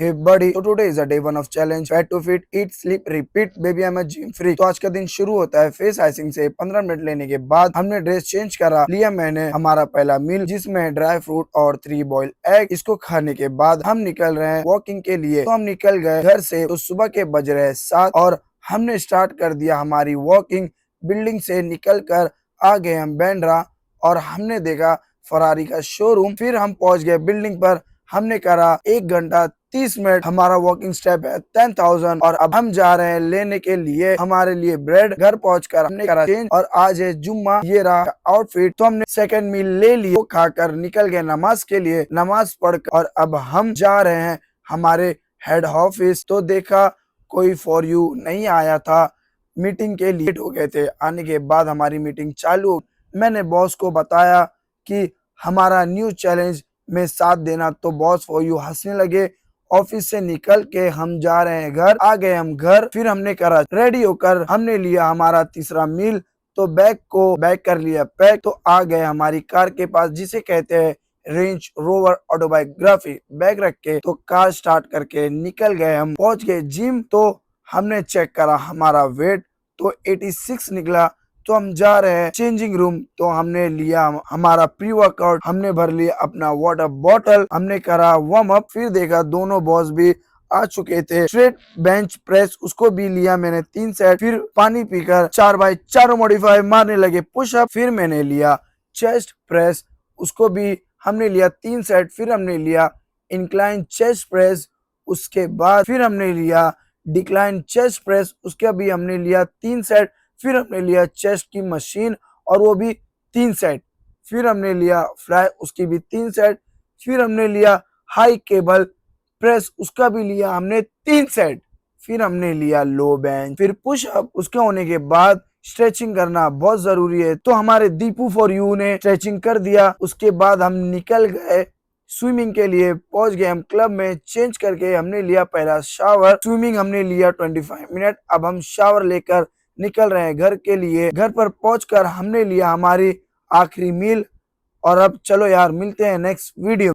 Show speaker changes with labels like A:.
A: Hey buddy, so today is a day one of challenge. Fat to fit, eat, sleep, repeat. Baby I'm a gym freak. तो आज का दिन शुरू होता है फेस आइसिंग से। 15 मिनट लेने के बाद हमने ड्रेस चेंज करा, लिया मैंने हमारा पहला मील जिसमें ड्राई फ्रूट और 3 बॉइल्ड एग। इसको खाने के बाद हम निकल रहे हैं वॉकिंग के लिए। तो हम निकल गए घर से, तो सुबह के बज रहे 7 और हमने स्टार्ट कर दिया हमारी वॉकिंग। बिल्डिंग से निकल कर आ गए हम बैंड्रा और हमने देखा फरारी का शोरूम। फिर हम पहुंच गए बिल्डिंग पर। हमने करा 1 घंटा 30 मिनट। हमारा वॉकिंग स्टेप है 10,000 और अब हम जा रहे हैं लेने के लिए हमारे लिए ब्रेड। घर पहुंचकर हमने करा चेंज और आज है जुम्मा। ये रहा आउटफिट। तो हमने सेकंड मील ले ली, वो खाकर निकल गए नमाज के लिए। नमाज पढ़कर और अब हम जा रहे हैं हमारे हेड ऑफिस। तो देखा कोई फॉर यू नहीं आया था, मीटिंग के लिए हो गए थे। आने के बाद हमारी मीटिंग चालू। मैंने बॉस को बताया कि हमारा न्यू चैलेंज में साथ देना, तो बॉस फॉर यू हंसने लगे। ऑफिस से निकल के हम जा रहे हैं घर। आ गए हम घर, फिर हमने करा रेडी होकर हमने लिया हमारा तीसरा मील। तो बैग को बैग कर लिया पैक। तो आ गए हमारी कार के पास जिसे कहते हैं रेंज रोवर ऑटोबायोग्राफी। बैग रख के तो कार स्टार्ट करके निकल गए हम। पहुंच गए जिम। तो हमने चेक करा हमारा वेट, तो 86 निकला। तो हम जा रहे हैं चेंजिंग रूम। तो हमने लिया हमारा प्री वर्कआउट, हमने भर लिया अपना वाटर बॉटल, हमने करा वार्म अप। फिर देखा दोनों बॉस भी आ चुके थे। स्ट्रेट बेंच प्रेस उसको भी लिया मैंने 3 सेट। फिर पानी पीकर 4x4 मॉडिफाई मारने लगे पुशअप। फिर मैंने लिया चेस्ट प्रेस, उसको भी हमने लिया 3 सेट। फिर हमने लिया इंक्लाइन चेस्ट प्रेस, उसके बाद फिर हमने लिया डिक्लाइन चेस्ट प्रेस, उसके भी हमने लिया 3 सेट। फिर हमने लिया चेस्ट की मशीन और वो भी 3 सेट। फिर हमने लिया फ्लाई, उसकी भी 3 सेट। फिर हमने लिया हाई केबल प्रेस, उसका भी लिया हमने 3 सेट। फिर हमने लिया लो बेंच, फिर पुश अप। उसके होने के बाद स्ट्रेचिंग करना बहुत जरूरी है, तो हमारे दीपू फॉर यू ने स्ट्रेचिंग कर दिया। उसके बाद हम निकल गए स्विमिंग के लिए। पहुंच गए हम क्लब में, चेंज करके हमने लिया पहला शावर। स्विमिंग हमने लिया 25 मिनट। अब हम शावर लेकर निकल रहे हैं घर के लिए। घर पर पहुंचकर हमने लिया हमारी आखिरी मील। और अब चलो यार मिलते हैं नेक्स्ट वीडियो।